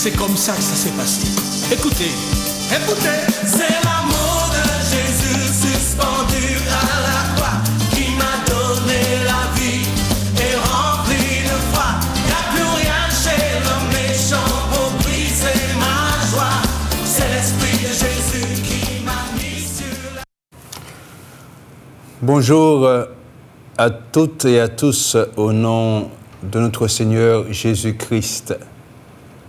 c'est comme ça que ça s'est passé. Écoutez, écoutez. C'est l'amour de Jésus suspendu à la croix qui m'a donné la vie et rempli de foi. Y'a plus rien chez l'homme méchant pour briser ma joie. C'est l'esprit de Jésus qui m'a mis sur la... Bonjour à toutes et à tous au nom de notre Seigneur Jésus-Christ.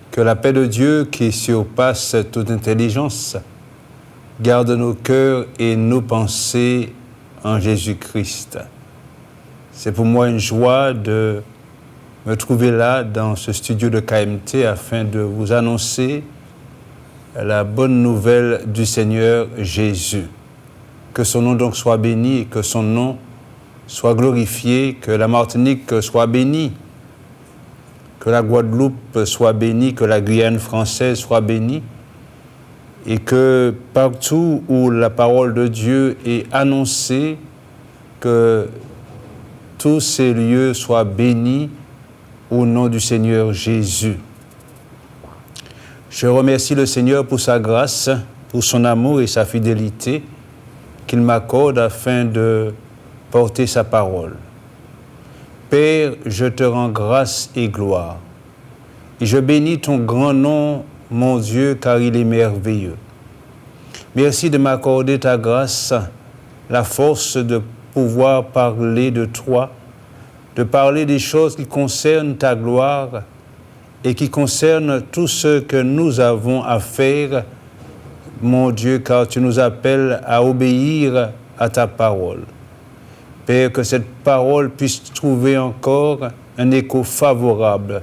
Que la paix de Dieu qui surpasse toute intelligence garde nos cœurs et nos pensées en Jésus-Christ. C'est pour moi une joie de me trouver là dans ce studio de KMT afin de vous annoncer la bonne nouvelle du Seigneur Jésus. Que son nom donc soit béni et que son nom soit glorifié, que la Martinique soit bénie, que la Guadeloupe soit bénie, que la Guyane française soit bénie, et que partout où la parole de Dieu est annoncée, que tous ces lieux soient bénis au nom du Seigneur Jésus. Je remercie le Seigneur pour sa grâce, pour son amour et sa fidélité qu'il m'accorde afin de porter sa parole. Père, je te rends grâce et gloire. Et je bénis ton grand nom, mon Dieu, car il est merveilleux. Merci de m'accorder ta grâce, la force de pouvoir parler de toi, de parler des choses qui concernent ta gloire et qui concernent tout ce que nous avons à faire, mon Dieu, car tu nous appelles à obéir à ta parole. Père, que cette parole puisse trouver encore un écho favorable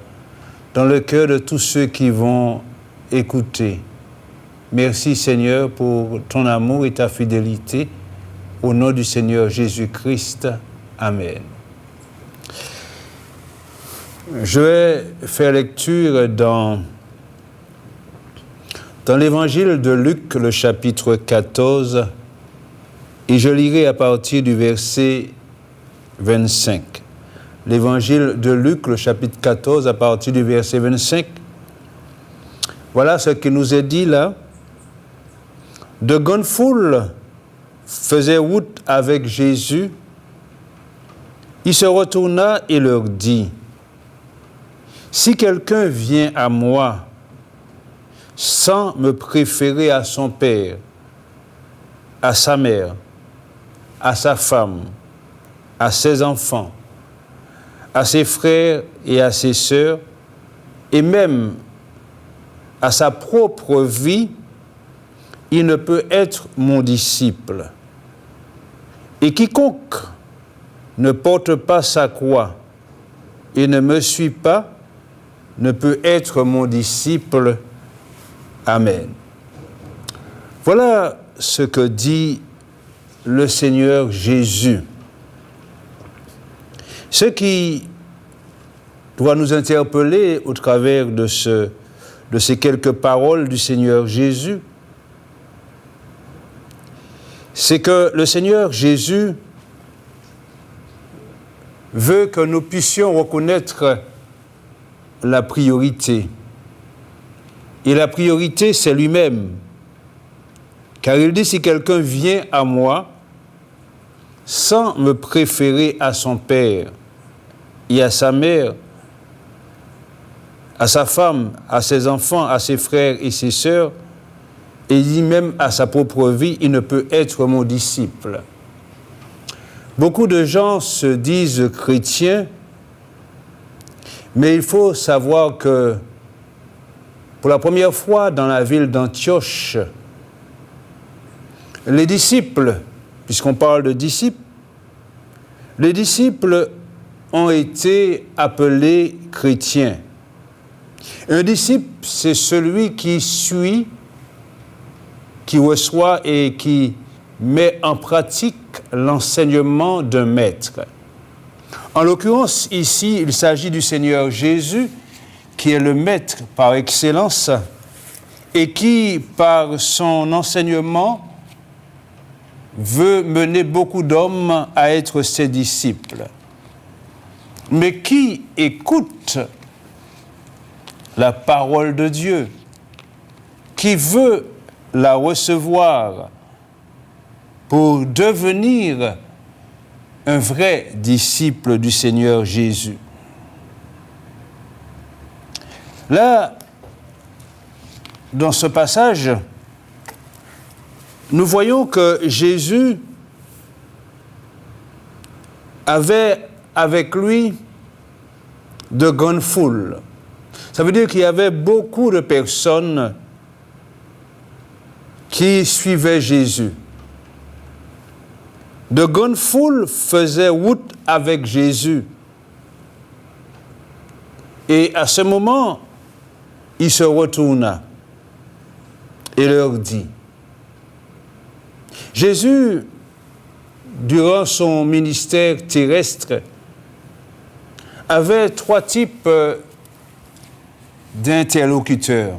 dans le cœur de tous ceux qui vont écouter. Merci Seigneur pour ton amour et ta fidélité. Au nom du Seigneur Jésus-Christ. Amen. Je vais faire lecture dans l'évangile de Luc, le chapitre 14, et je lirai à partir du verset 25. L'évangile de Luc, le chapitre 14, à partir du verset 25. Voilà ce qui nous est dit là. De grandes foules faisaient route avec Jésus. Il se retourna et leur dit, « Si quelqu'un vient à moi sans me préférer à son père, à sa mère, à sa femme, à ses enfants, à ses frères et à ses sœurs, et même à sa propre vie, il ne peut être mon disciple. Et quiconque ne porte pas sa croix et ne me suit pas, ne peut être mon disciple. Amen. » Voilà ce que dit le Seigneur Jésus. Ce qui doit nous interpeller au travers de ces quelques paroles du Seigneur Jésus, c'est que le Seigneur Jésus veut que nous puissions reconnaître la priorité. Et la priorité, c'est lui-même. Car il dit, si quelqu'un vient à moi sans me préférer à son père et à sa mère, à sa femme, à ses enfants, à ses frères et ses sœurs, et dit même à sa propre vie, il ne peut être mon disciple. Beaucoup de gens se disent chrétiens, mais il faut savoir que pour la première fois dans la ville d'Antioche, les disciples, puisqu'on parle de disciples, les disciples ont été appelés chrétiens. Un disciple, c'est celui qui suit, qui reçoit et qui met en pratique l'enseignement d'un maître. En l'occurrence, ici, il s'agit du Seigneur Jésus, qui est le maître par excellence et qui, par son enseignement, veut mener beaucoup d'hommes à être ses disciples. Mais qui écoute la parole de Dieu, qui veut la recevoir pour devenir un vrai disciple du Seigneur Jésus. Là, dans ce passage, nous voyons que Jésus avait avec lui de grandes foules. Ça veut dire qu'il y avait beaucoup de personnes qui suivaient Jésus. De grandes foules faisaient route avec Jésus. Et à ce moment, il se retourna et leur dit, Jésus, durant son ministère terrestre, avait 3 types d'interlocuteurs.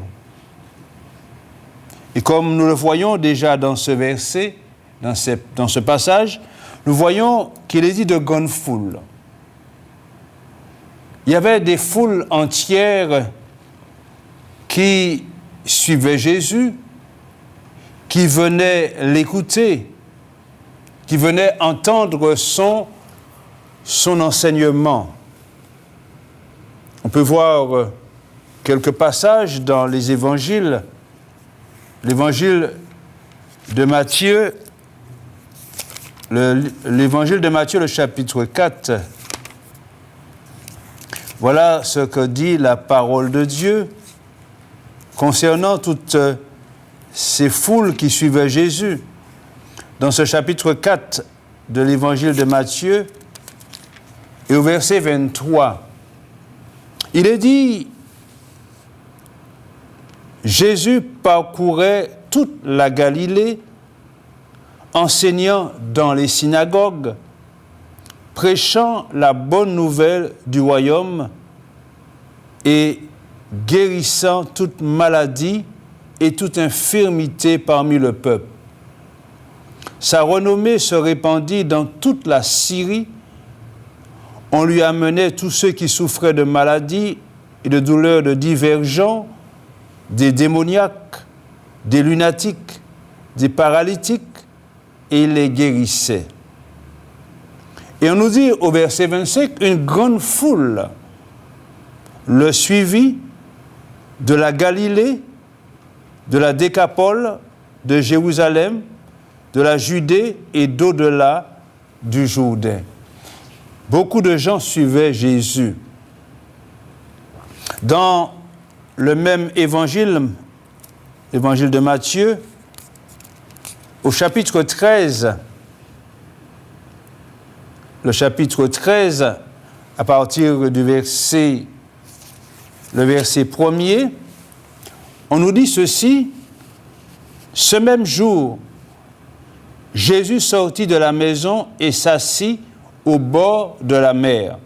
Et comme nous le voyons déjà dans ce verset, dans ce passage, nous voyons qu'il est dit de grandes foules. Il y avait des foules entières qui suivaient Jésus, qui venaient l'écouter, qui venaient entendre son enseignement. On peut voir quelques passages dans les évangiles. L'évangile de Matthieu, l'évangile de Matthieu, le chapitre 4. Voilà ce que dit la parole de Dieu concernant toutes ces foules qui suivaient Jésus. Dans ce chapitre 4 de l'évangile de Matthieu, et au verset 23, il est dit, Jésus parcourait toute la Galilée, enseignant dans les synagogues, prêchant la bonne nouvelle du royaume et guérissant toute maladie et toute infirmité parmi le peuple. Sa renommée se répandit dans toute la Syrie. On lui amenait tous ceux qui souffraient de maladies et de douleurs de divers genres, des démoniaques, des lunatiques, des paralytiques, et il les guérissait. Et on nous dit au verset 25, une grande foule le suivit de la Galilée, de la Décapole, de Jérusalem, de la Judée et d'au-delà du Jourdain. Beaucoup de gens suivaient Jésus. Dans le même évangile, l'évangile de Matthieu, au chapitre 13, le chapitre 13, à partir du verset 1er, on nous dit ceci, ce même jour, Jésus sortit de la maison et s'assit au bord de la mer.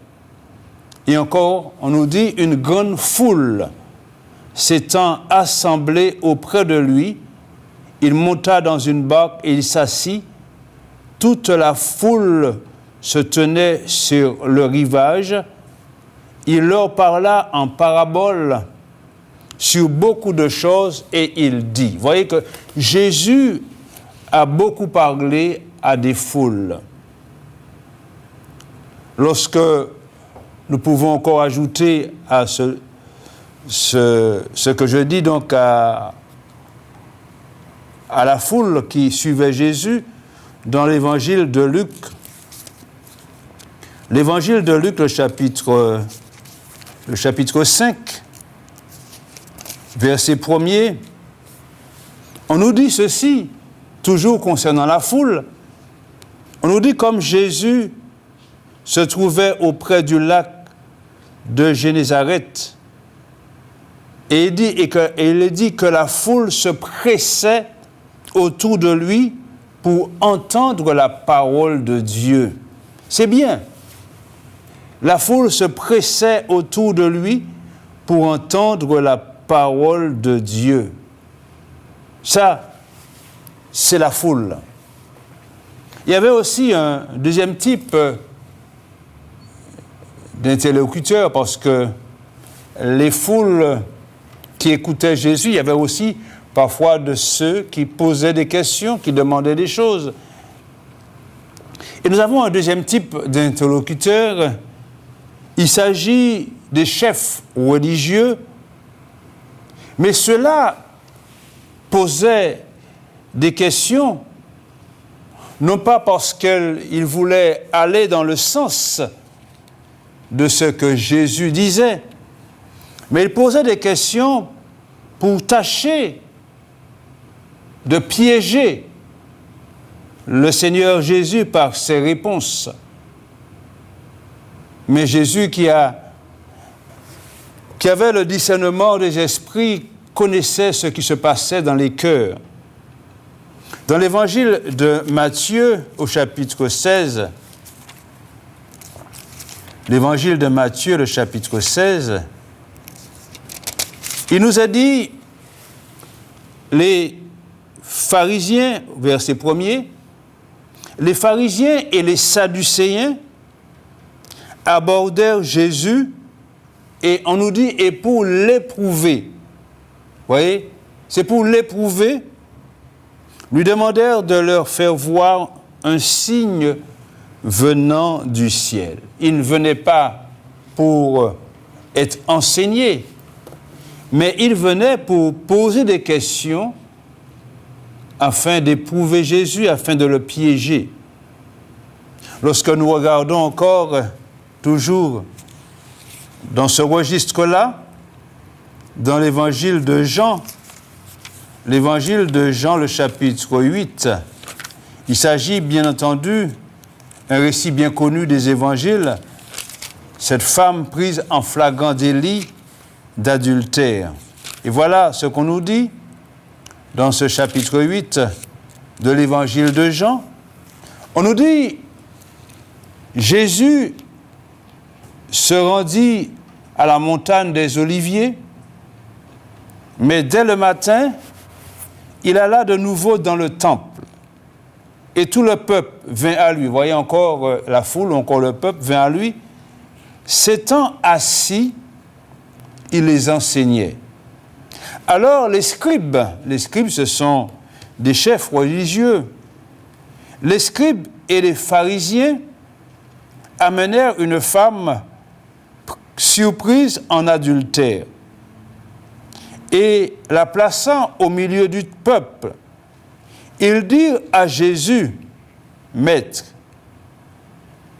Et encore, on nous dit, une grande foule s'étant assemblée auprès de lui, il monta dans une barque et il s'assit. Toute la foule se tenait sur le rivage. Il leur parla en parabole sur beaucoup de choses et il dit. Vous voyez que Jésus a beaucoup parlé à des foules. Lorsque nous pouvons encore ajouter à ce que je dis donc à la foule qui suivait Jésus dans l'évangile de Luc. L'évangile de Luc, le chapitre 5, verset 1er, on nous dit ceci, toujours concernant la foule, on nous dit comme Jésus se trouvait auprès du lac de Génézareth, et il dit que la foule se pressait autour de lui pour entendre la parole de Dieu. C'est bien. La foule se pressait autour de lui pour entendre la parole de Dieu. Ça, c'est la foule. Il y avait aussi un deuxième type d'interlocuteurs parce que les foules qui écoutaient Jésus, il y avait aussi parfois de ceux qui posaient des questions, qui demandaient des choses. Et nous avons un deuxième type d'interlocuteurs. Il s'agit des chefs religieux, mais ceux-là posaient des questions, non pas parce qu'ils voulaient aller dans le sens de ce que Jésus disait, mais ils posaient des questions pour tâcher de piéger le Seigneur Jésus par ses réponses. Mais Jésus qui avait le discernement des esprits connaissait ce qui se passait dans les cœurs. Dans l'évangile de Matthieu, au chapitre 16, l'évangile de Matthieu, le chapitre 16, il nous a dit, les pharisiens, verset 1er, les pharisiens et les sadducéens abordèrent Jésus et on nous dit, et pour l'éprouver, vous voyez, c'est pour l'éprouver, lui demandèrent de leur faire voir un signe venant du ciel. Il ne venait pas pour être enseigné, mais il venait pour poser des questions afin d'éprouver Jésus, afin de le piéger. Lorsque nous regardons encore, toujours dans ce registre-là, dans l'évangile de Jean, le chapitre 8, il s'agit bien entendu, un récit bien connu des évangiles, cette femme prise en flagrant délit d'adultère. Et voilà ce qu'on nous dit dans ce chapitre 8 de l'évangile de Jean. On nous dit, Jésus se rendit à la montagne des Oliviers, mais dès le matin, il alla de nouveau dans le temple. Et tout le peuple vint à lui. Vous voyez encore la foule, encore le peuple vint à lui. S'étant assis, il les enseignait. Alors les scribes ce sont des chefs religieux, les scribes et les pharisiens amenèrent une femme surprise en adultère et la plaçant au milieu du peuple, ils dirent à Jésus, « Maître,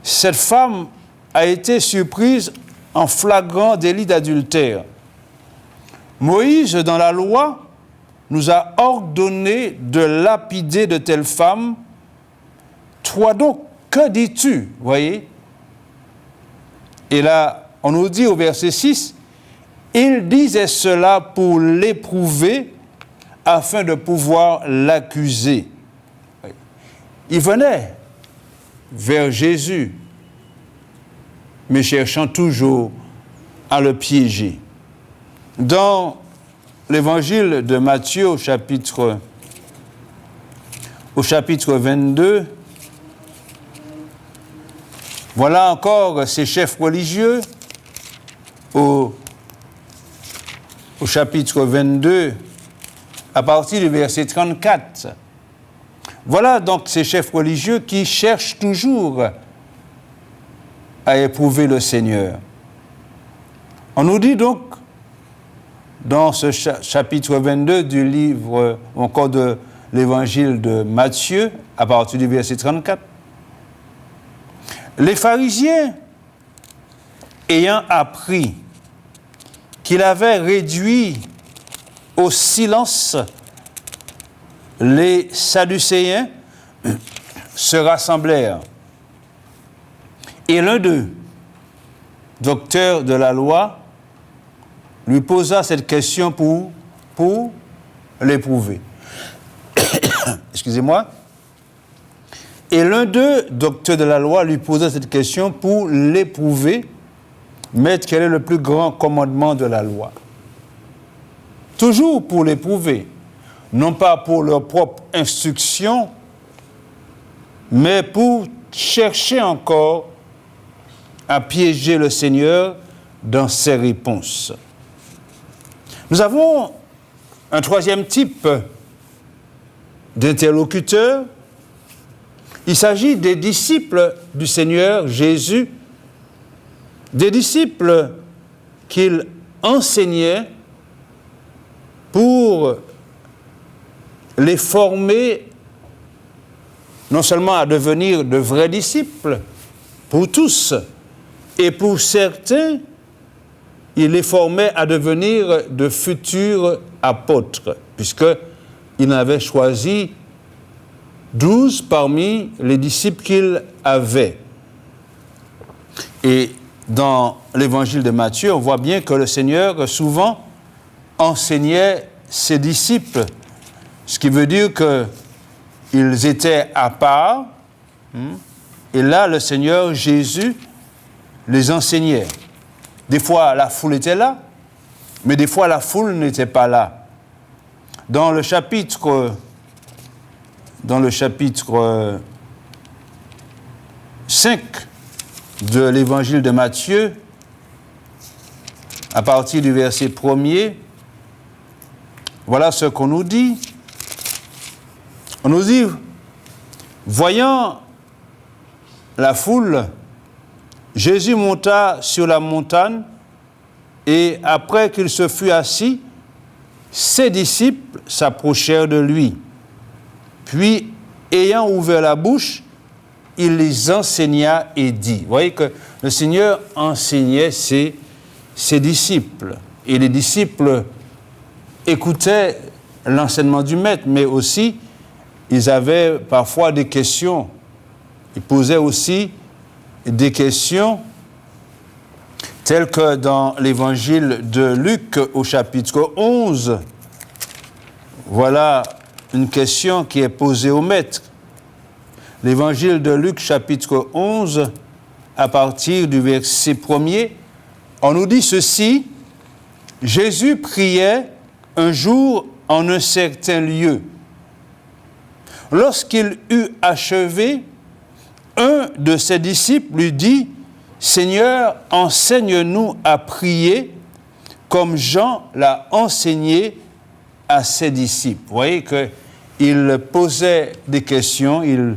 cette femme a été surprise en flagrant délit d'adultère. Moïse, dans la loi, nous a ordonné de lapider de telles femmes. Toi donc, que dis-tu » Voyez. Et là, on nous dit au verset 6, « Il disait cela pour l'éprouver, afin de pouvoir l'accuser. » Il venait vers Jésus, mais cherchant toujours à le piéger. Dans l'évangile de Matthieu au chapitre 22, voilà encore ces chefs religieux au chapitre 22, à partir du verset 34. Voilà donc ces chefs religieux qui cherchent toujours à éprouver le Seigneur. On nous dit donc, dans ce chapitre 22 du livre, encore de l'évangile de Matthieu, à partir du verset 34, les pharisiens, ayant appris qu'il avait réduit au silence les Sadducéens, se rassemblèrent. Et l'un d'eux, docteur de la loi, lui posa cette question pour l'éprouver. Excusez-moi. Et l'un d'eux, docteur de la loi, lui posa cette question pour l'éprouver. Maître, quel est le plus grand commandement de la loi? Toujours pour l'éprouver, non pas pour leur propre instruction, mais pour chercher encore à piéger le Seigneur dans ses réponses. Nous avons un troisième type d'interlocuteurs. Il s'agit des disciples du Seigneur Jésus, des disciples qu'il enseignait pour les former non seulement à devenir de vrais disciples, pour tous, et pour certains, il les formait à devenir de futurs apôtres, puisqu'il en avait choisi 12 parmi les disciples qu'il avait. Et dans l'évangile de Matthieu, on voit bien que le Seigneur souvent enseignait ses disciples, ce qui veut dire qu'ils étaient à part, et là, le Seigneur Jésus les enseignait. Des fois, la foule était là, mais des fois, la foule n'était pas là. Dans le chapitre 5 de l'évangile de Matthieu, à partir du verset 1er, voilà ce qu'on nous dit. On nous dit, voyant la foule, Jésus monta sur la montagne et après qu'il se fut assis, ses disciples s'approchèrent de lui. Puis, ayant ouvert la bouche, il les enseigna et dit. Vous voyez que le Seigneur enseignait ses disciples. Et les disciples écoutaient l'enseignement du Maître, mais aussi, ils avaient parfois des questions. Ils posaient aussi des questions telles que dans l'évangile de Luc au chapitre 11. Voilà une question qui est posée au Maître. L'évangile de Luc chapitre 11, à partir du verset 1er, on nous dit ceci: Jésus priait un jour en un certain lieu. Lorsqu'il eut achevé, un de ses disciples lui dit, « Seigneur, enseigne-nous à prier comme Jean l'a enseigné à ses disciples. » Vous voyez qu'il posait des questions, ils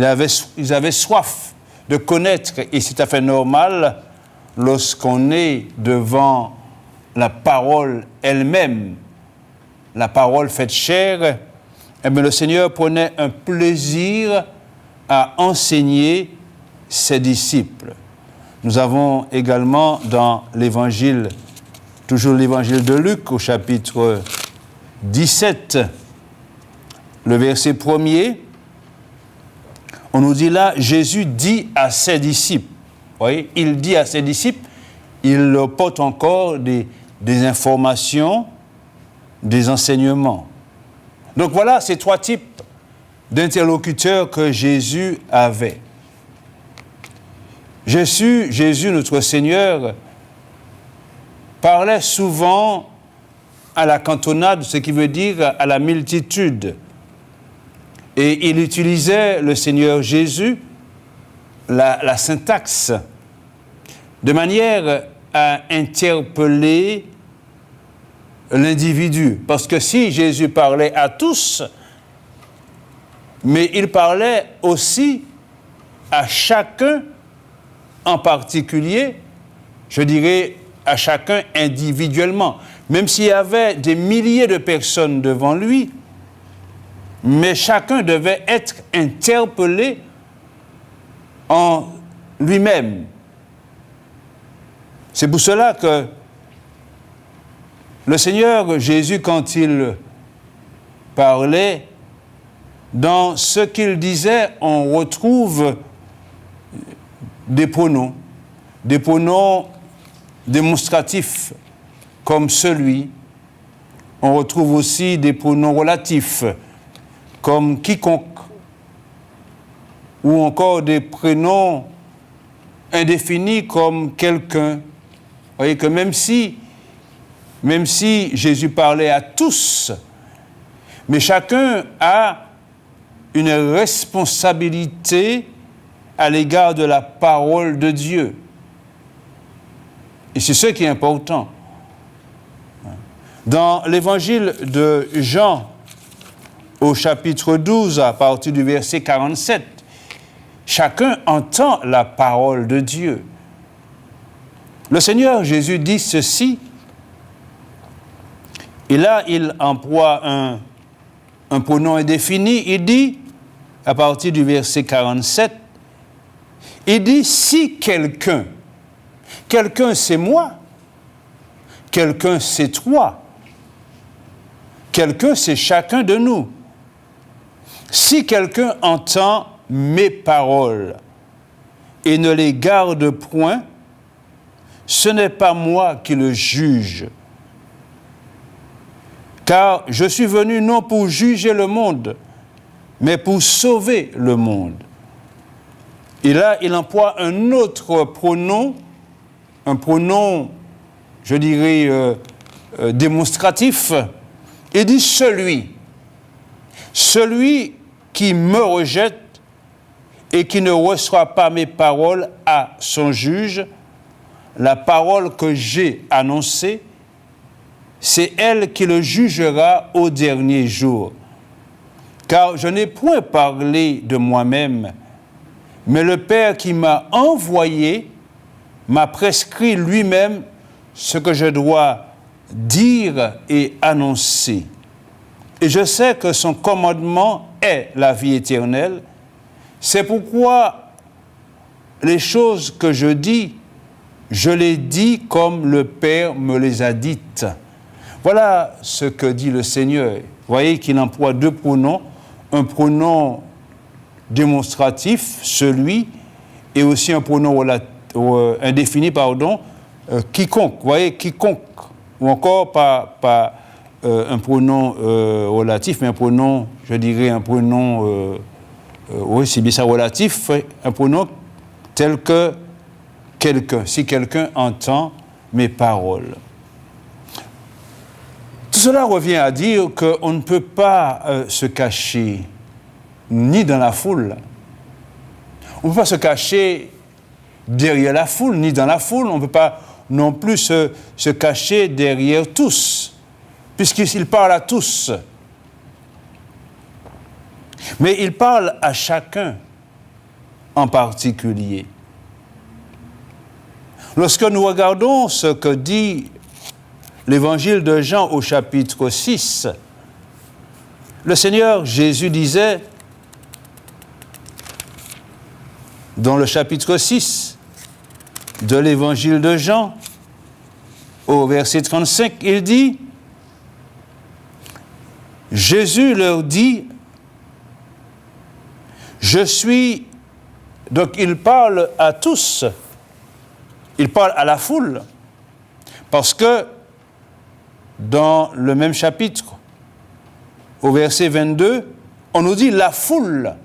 avaient soif de connaître, et c'est tout à fait normal lorsqu'on est devant la parole elle-même, la parole faite chair, eh bien, le Seigneur prenait un plaisir à enseigner ses disciples. Nous avons également dans l'évangile, toujours l'évangile de Luc, au chapitre 17, le verset 1er, on nous dit là, Jésus dit à ses disciples. Vous voyez, il dit à ses disciples, il leur porte encore des informations, des enseignements. Donc voilà ces trois types d'interlocuteurs que Jésus avait. Jésus, notre Seigneur, parlait souvent à la cantonade, ce qui veut dire à la multitude. Et il utilisait, le Seigneur Jésus, la syntaxe, de manière à interpeller l'individu. Parce que si Jésus parlait à tous, mais il parlait aussi à chacun en particulier, je dirais à chacun individuellement. Même s'il y avait des milliers de personnes devant lui, mais chacun devait être interpellé en lui-même. C'est pour cela que le Seigneur Jésus, quand il parlait, dans ce qu'il disait, on retrouve des pronoms démonstratifs comme celui. On retrouve aussi des pronoms relatifs comme quiconque, ou encore des prénoms indéfinis comme quelqu'un. Vous voyez que même si Jésus parlait à tous, mais chacun a une responsabilité à l'égard de la parole de Dieu. Et c'est ce qui est important. Dans l'évangile de Jean, au chapitre 12, à partir du verset 47, chacun entend la parole de Dieu. Le Seigneur Jésus dit ceci, et là il emploie un pronom indéfini, il dit, à partir du verset 47, il dit, si quelqu'un c'est moi, quelqu'un c'est toi, quelqu'un c'est chacun de nous. Si quelqu'un entend mes paroles et ne les garde point, ce n'est pas moi qui le juge. Car je suis venu non pour juger le monde, mais pour sauver le monde. Et là, il emploie un autre pronom, un pronom, je dirais, démonstratif. Il dit celui qui me rejette et qui ne reçoit pas mes paroles à son juge, la parole que j'ai annoncée, c'est elle qui le jugera au dernier jour. Car je n'ai point parlé de moi-même, mais le Père qui m'a envoyé m'a prescrit lui-même ce que je dois dire et annoncer. Et je sais que son commandement est la vie éternelle. C'est pourquoi les choses que je dis, je les dis comme le Père me les a dites. Voilà ce que dit le Seigneur. Vous voyez qu'il emploie deux pronoms, un pronom démonstratif, celui, et aussi un pronom indéfini, quiconque. Vous voyez, quiconque, ou encore pas un pronom relatif, mais un pronom, je dirais un pronom, oui, c'est bien ça, relatif, un pronom tel que quelqu'un, si quelqu'un entend mes paroles. Tout cela revient à dire qu'on ne peut pas se cacher, ni dans la foule. On ne peut pas se cacher derrière la foule, ni dans la foule. On ne peut pas non plus se cacher derrière tous, puisqu'il parle à tous. Mais il parle à chacun en particulier. Lorsque nous regardons ce que dit l'Évangile de Jean au chapitre 6, le Seigneur Jésus disait, dans le chapitre 6 de l'Évangile de Jean, au verset 35, il dit, Jésus leur dit, je suis, donc il parle à tous, il parle à la foule, parce que dans le même chapitre, au verset 22, on nous dit la foule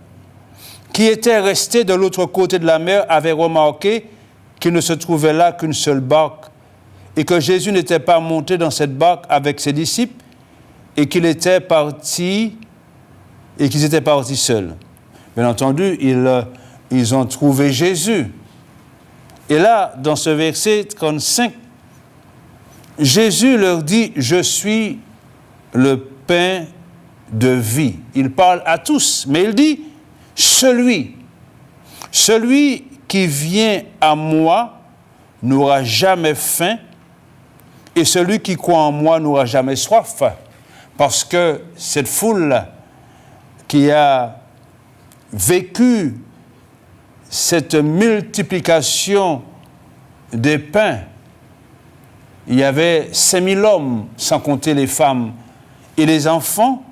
qui était restée de l'autre côté de la mer avait remarqué qu'il ne se trouvait là qu'une seule barque et que Jésus n'était pas monté dans cette barque avec ses disciples et qu'ils étaient partis seuls. Bien entendu, ils ont trouvé Jésus. Et là, dans ce verset 35, Jésus leur dit, je suis le pain de vie. Il parle à tous, mais il dit, celui qui vient à moi n'aura jamais faim, et celui qui croit en moi n'aura jamais soif. Parce que cette foule qui a vécu cette multiplication des pains, il y avait 5000 hommes, sans compter les femmes et les enfants.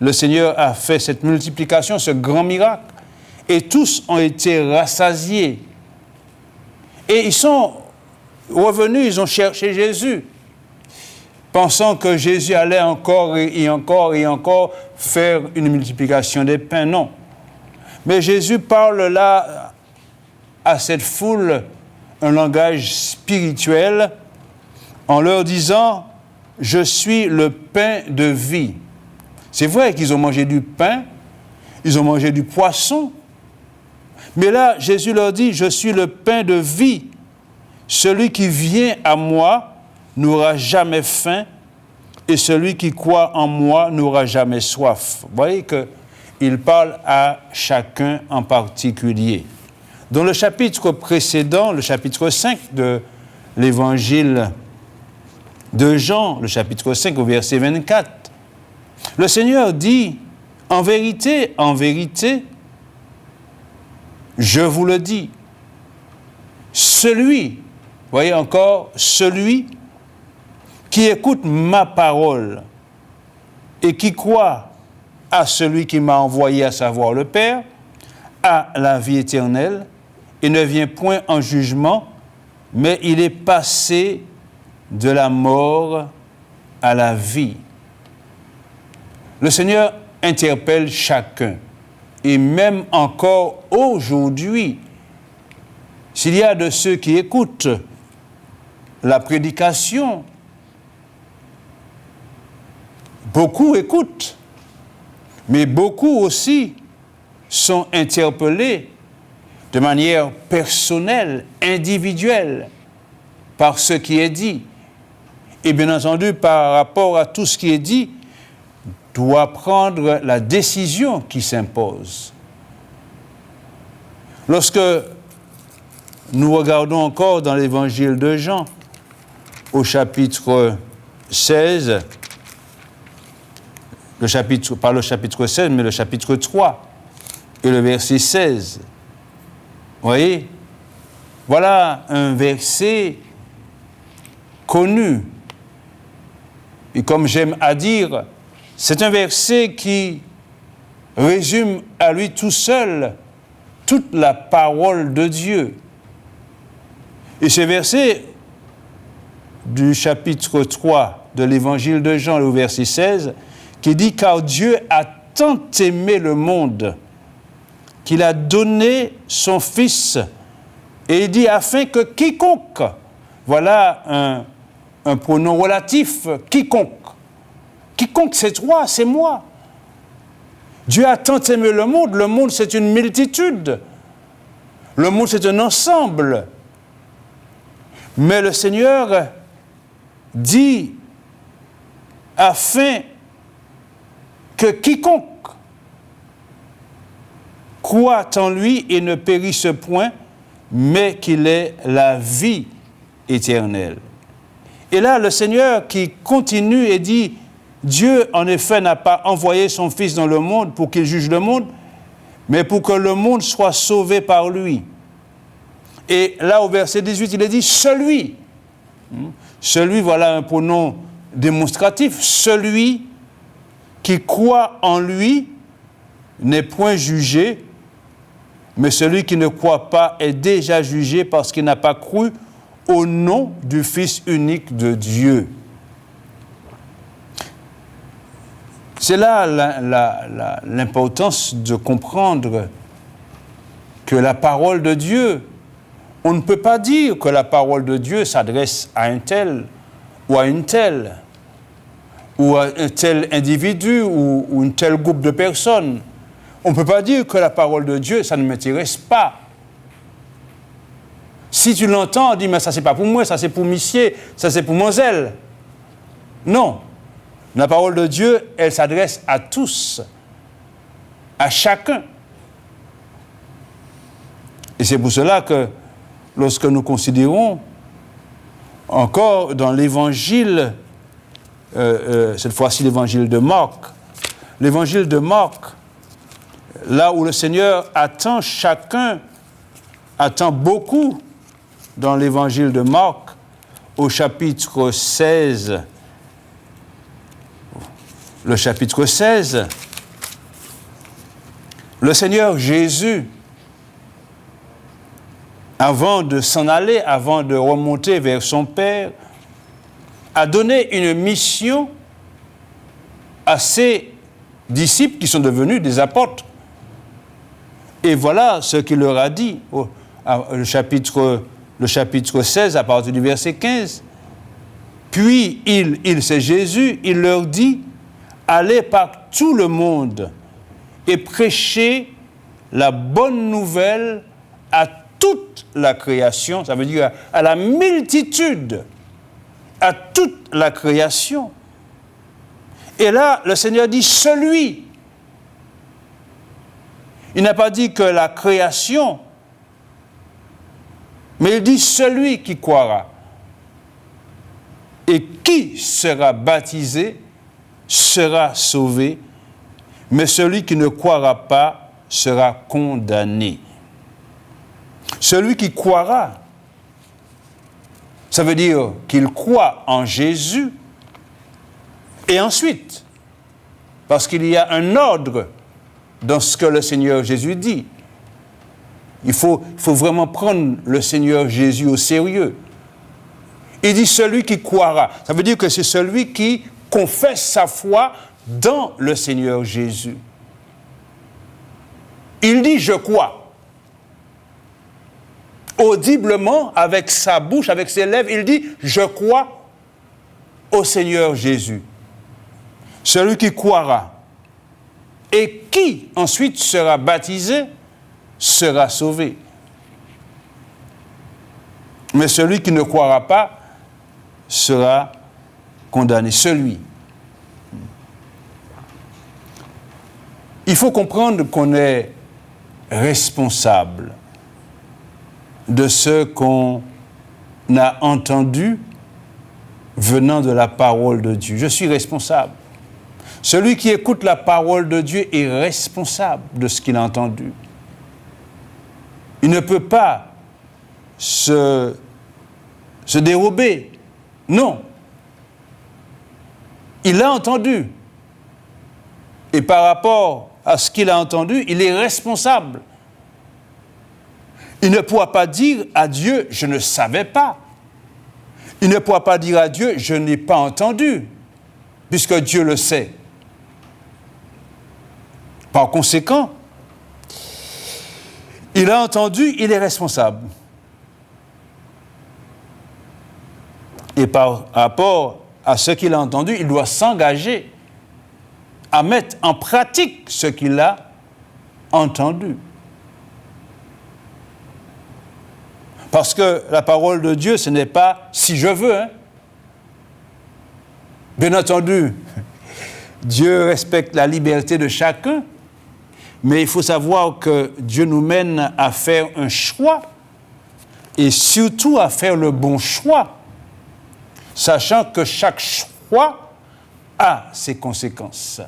Le Seigneur a fait cette multiplication, ce grand miracle, et tous ont été rassasiés. Et ils sont revenus, ils ont cherché Jésus, pensant que Jésus allait encore et encore faire une multiplication des pains. Non. Mais Jésus parle là à cette foule un langage spirituel en leur disant « Je suis le pain de vie ». C'est vrai qu'ils ont mangé du pain, ils ont mangé du poisson, mais là, Jésus leur dit « Je suis le pain de vie. Celui qui vient à moi n'aura jamais faim, et celui qui croit en moi n'aura jamais soif. Vous voyez qu'il parle à chacun en particulier. Dans le chapitre précédent, le chapitre 5 de l'évangile de Jean, le chapitre 5 au verset 24, le Seigneur dit, en vérité, je vous le dis, celui, voyez encore, celui qui écoute ma parole et qui croit à celui qui m'a envoyé, à savoir le Père, a la vie éternelle et ne vient point en jugement, mais il est passé de la mort à la vie. Le Seigneur interpelle chacun, et même encore aujourd'hui, s'il y a de ceux qui écoutent la prédication, beaucoup écoutent, mais beaucoup aussi sont interpellés de manière personnelle, individuelle, par ce qui est dit. Et bien entendu, par rapport à tout ce qui est dit, doit prendre la décision qui s'impose. Lorsque nous regardons encore dans l'évangile de Jean, au chapitre 16, pas le chapitre 16, mais le chapitre 3, et le verset 16, vous voyez, voilà un verset connu. Et comme j'aime à dire, c'est un verset qui résume à lui tout seul toute la parole de Dieu. Et ce verset du chapitre 3 de l'évangile de Jean, le verset 16, qui dit « Car Dieu a tant aimé le monde qu'il a donné son Fils. » Et il dit « Afin que quiconque », voilà un pronom relatif, quiconque. Quiconque, c'est toi, c'est moi. Dieu a tant aimé le monde c'est une multitude. Le monde c'est un ensemble. Mais le Seigneur dit afin que quiconque croit en lui et ne périsse point, mais qu'il ait la vie éternelle. Et là, le Seigneur qui continue et dit, Dieu, en effet, n'a pas envoyé son Fils dans le monde pour qu'il juge le monde, mais pour que le monde soit sauvé par lui. Et là, au verset 18, il est dit « celui ». Celui, voilà un pronom démonstratif. Celui qui croit en lui n'est point jugé, mais celui qui ne croit pas est déjà jugé parce qu'il n'a pas cru au nom du Fils unique de Dieu. C'est là l'importance de comprendre que la parole de Dieu, on ne peut pas dire que la parole de Dieu s'adresse à un tel ou à une telle, ou à un tel individu ou un tel groupe de personnes. On ne peut pas dire que la parole de Dieu, ça ne m'intéresse pas. Si tu l'entends, on dit, mais ça c'est pas pour moi, ça c'est pour Missier, ça c'est pour Moselle. Non. La parole de Dieu, elle s'adresse à tous, à chacun. Et c'est pour cela que lorsque nous considérons encore dans l'évangile, cette fois-ci l'évangile de Marc, là où le Seigneur attend chacun, attend beaucoup dans l'évangile de Marc, au chapitre 16, le chapitre 16, le Seigneur Jésus, avant de s'en aller, avant de remonter vers son Père, a donné une mission à ses disciples qui sont devenus des apôtres. Et voilà ce qu'il leur a dit, le chapitre 16, à partir du verset 15. Puis c'est Jésus, il leur dit, allez par tout le monde et prêchez la bonne nouvelle à toute la création, ça veut dire à la multitude, à toute la création. Et là, le Seigneur dit celui. Il n'a pas dit que la création, mais il dit celui qui croira. Et qui sera baptisé sera sauvé, mais celui qui ne croira pas sera condamné. Celui qui croira, ça veut dire qu'il croit en Jésus, et ensuite, parce qu'il y a un ordre dans ce que le Seigneur Jésus dit, il faut vraiment prendre le Seigneur Jésus au sérieux. Il dit celui qui croira. Ça veut dire que c'est celui qui confesse sa foi dans le Seigneur Jésus. Il dit je crois. Audiblement, avec sa bouche, avec ses lèvres, il dit je crois au Seigneur Jésus. Celui qui croira et qui ensuite sera baptisé sera sauvé. Mais celui qui ne croira pas sera condamné. Celui. Il faut comprendre qu'on est responsable de ce qu'on a entendu venant de la parole de Dieu. Je suis responsable. Celui qui écoute la parole de Dieu est responsable de ce qu'il a entendu. Il ne peut pas se dérober. Non. Il a entendu. Et par rapport à ce qu'il a entendu, il est responsable. Il ne pourra pas dire à Dieu, je ne savais pas. Il ne pourra pas dire à Dieu, je n'ai pas entendu, puisque Dieu le sait. Par conséquent, il a entendu, il est responsable. Et par rapport à ce qu'il a entendu, il doit s'engager à mettre en pratique ce qu'il a entendu. Parce que la parole de Dieu, ce n'est pas « si je veux ». Bien entendu, Dieu respecte la liberté de chacun, mais il faut savoir que Dieu nous mène à faire un choix et surtout à faire le bon choix, sachant que chaque choix a ses conséquences.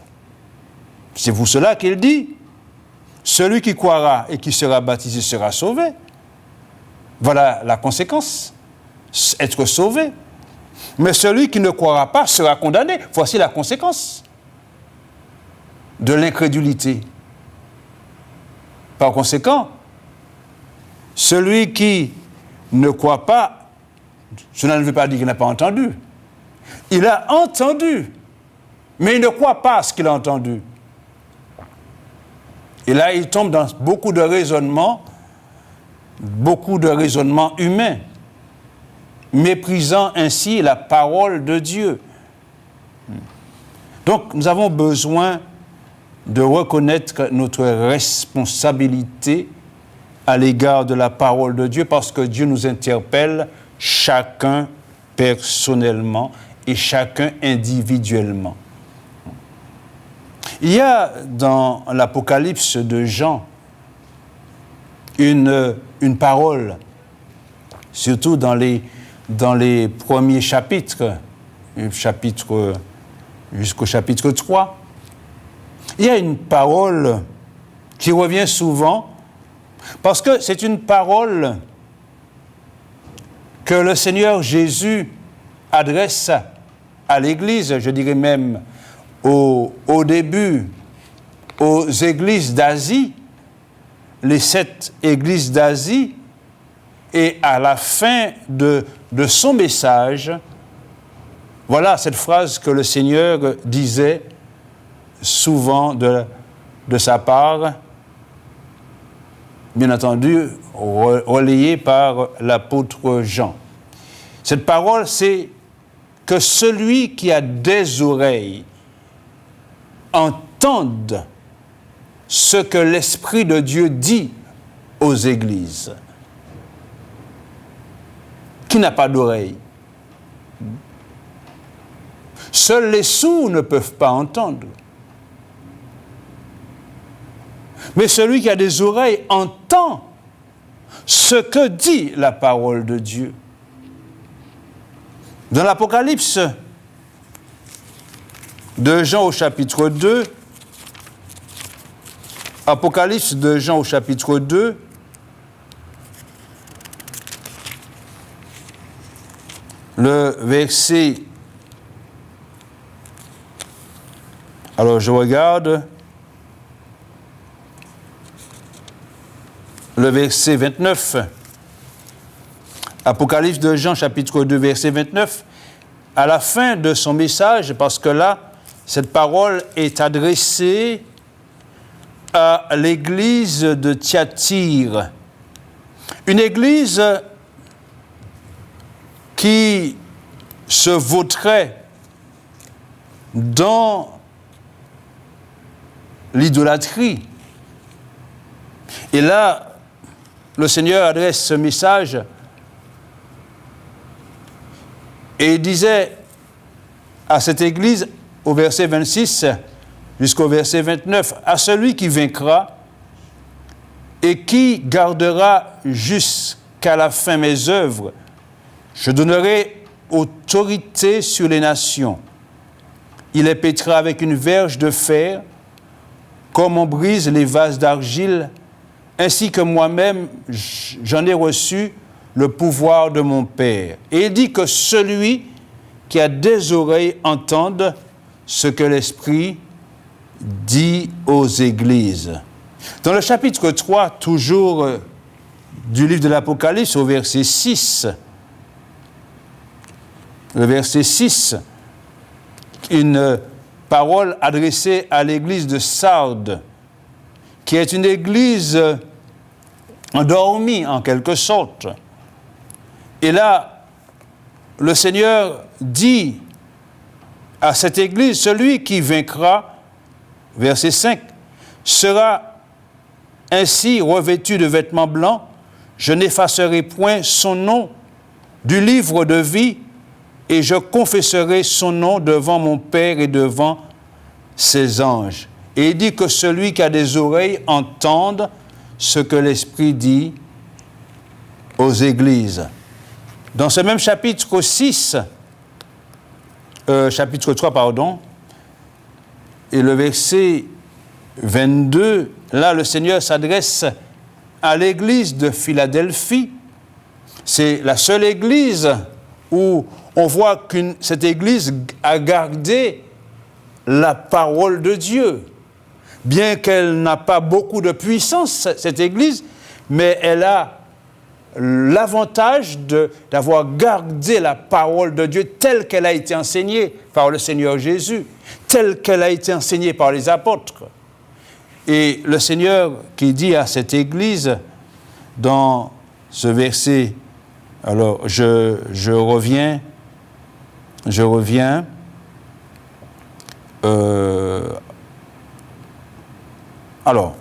C'est pour cela qu'il dit « Celui qui croira et qui sera baptisé sera sauvé ». Voilà la conséquence, être sauvé. Mais celui qui ne croira pas sera condamné. Voici la conséquence de l'incrédulité. Par conséquent, celui qui ne croit pas, cela ne veut pas dire qu'il n'a pas entendu. Il a entendu, mais il ne croit pas à ce qu'il a entendu. Et là, il tombe dans beaucoup de raisonnements humains, méprisant ainsi la parole de Dieu. Donc, nous avons besoin de reconnaître notre responsabilité à l'égard de la parole de Dieu, parce que Dieu nous interpelle chacun personnellement et chacun individuellement. Il y a dans l'Apocalypse de Jean une parole, surtout dans les premiers chapitres, jusqu'au chapitre 3. Il y a une parole qui revient souvent, parce que c'est une parole que le Seigneur Jésus adresse à l'Église, je dirais même au début, aux églises d'Asie, les 7 églises d'Asie, et à la fin de son message, voilà cette phrase que le Seigneur disait souvent de sa part, bien entendu, relayée par l'apôtre Jean. Cette parole, c'est que celui qui a des oreilles entende ce que l'Esprit de Dieu dit aux églises. Qui n'a pas d'oreille? Seuls les sourds ne peuvent pas entendre. Mais celui qui a des oreilles entend ce que dit la parole de Dieu. Dans l'Apocalypse de Jean au chapitre 2, Apocalypse de Jean au chapitre 2, le verset, alors je regarde, le verset 29, Apocalypse de Jean, chapitre 2, verset 29, à la fin de son message, parce que là, cette parole est adressée à l'église de Thyatire, une église qui se vautrait dans l'idolâtrie. Et là, le Seigneur adresse ce message et il disait à cette église, au verset 26 jusqu'au verset 29, « À celui qui vaincra et qui gardera jusqu'à la fin mes œuvres, je donnerai autorité sur les nations. Il les pétera avec une verge de fer, comme on brise les vases d'argile, ainsi que moi-même j'en ai reçu le pouvoir de mon Père. » Et il dit que celui qui a des oreilles entende ce que l'Esprit dit aux églises. Dans le chapitre 3, toujours du livre de l'Apocalypse, au verset 6, le verset 6, une parole adressée à l'église de Sardes, qui est une église endormie en quelque sorte. Et là, le Seigneur dit à cette église, celui qui vaincra, verset 5, sera ainsi revêtu de vêtements blancs, je n'effacerai point son nom du livre de vie, et je confesserai son nom devant mon Père et devant ses anges. Et il dit que celui qui a des oreilles entende ce que l'Esprit dit aux églises. Dans ce même chapitre 3, pardon, et le verset 22, là le Seigneur s'adresse à l'église de Philadelphie. C'est la seule église où on voit que cette église a gardé la parole de Dieu. Bien qu'elle n'a pas beaucoup de puissance, cette église, mais elle a l'avantage d'avoir gardé la parole de Dieu telle qu'elle a été enseignée par le Seigneur Jésus, telle qu'elle a été enseignée par les apôtres. Et le Seigneur qui dit à cette église, dans ce verset, alors je reviens, alors,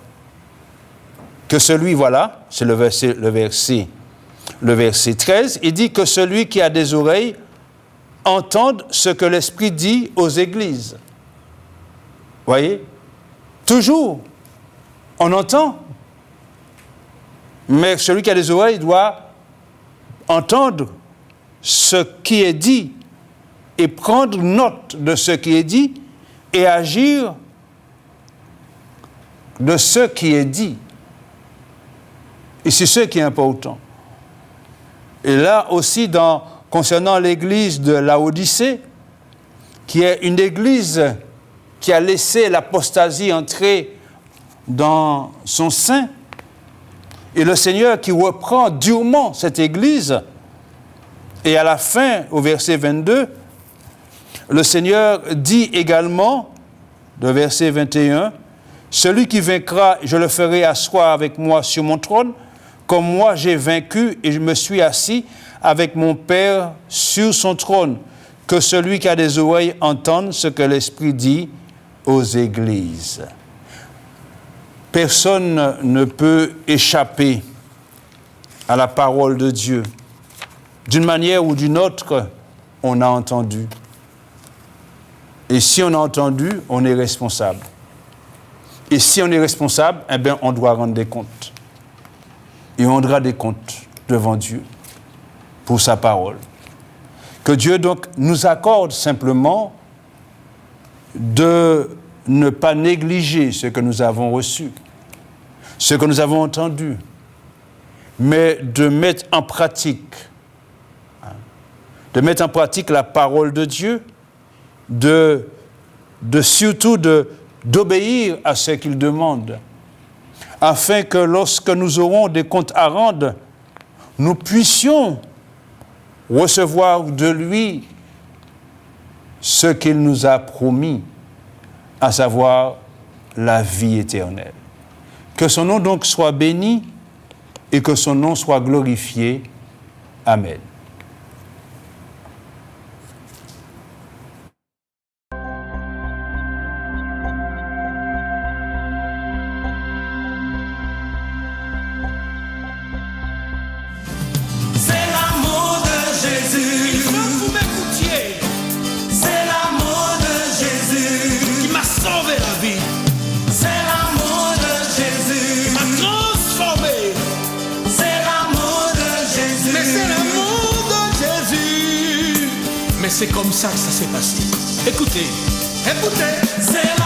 que celui, voilà, c'est le verset 13, il dit que celui qui a des oreilles entende ce que l'Esprit dit aux églises. Voyez? Toujours, on entend, mais celui qui a des oreilles doit entendre ce qui est dit et prendre note de ce qui est dit et agir de ce qui est dit. Et c'est ce qui est important. Et là aussi, concernant l'église de Laodicée, qui est une église qui a laissé l'apostasie entrer dans son sein, et le Seigneur qui reprend durement cette église, et à la fin, au verset 22, le Seigneur dit également, de verset 21, « Celui qui vaincra, je le ferai asseoir avec moi sur mon trône, comme moi j'ai vaincu et je me suis assis avec mon Père sur son trône. Que celui qui a des oreilles entende ce que l'Esprit dit aux églises. » Personne ne peut échapper à la parole de Dieu. D'une manière ou d'une autre, on a entendu. Et si on a entendu, on est responsable. Et si on est responsable, eh bien, on doit rendre des comptes. Et on rendra des comptes devant Dieu pour sa parole. Que Dieu donc nous accorde simplement de ne pas négliger ce que nous avons reçu, ce que nous avons entendu, mais de mettre en pratique, la parole de Dieu, surtout d'obéir à ce qu'il demande, afin que lorsque nous aurons des comptes à rendre, nous puissions recevoir de lui ce qu'il nous a promis, à savoir la vie éternelle. Que son nom donc soit béni et que son nom soit glorifié. Amen. C'est l'amour de Jésus. Il faut que vous m'écoutiez. C'est l'amour de Jésus. Qui m'a sauvé la vie. C'est l'amour de Jésus. Qui m'a transformé. C'est l'amour de Jésus. Mais c'est l'amour de Jésus. Mais c'est comme ça que ça s'est passé. Écoutez. C'est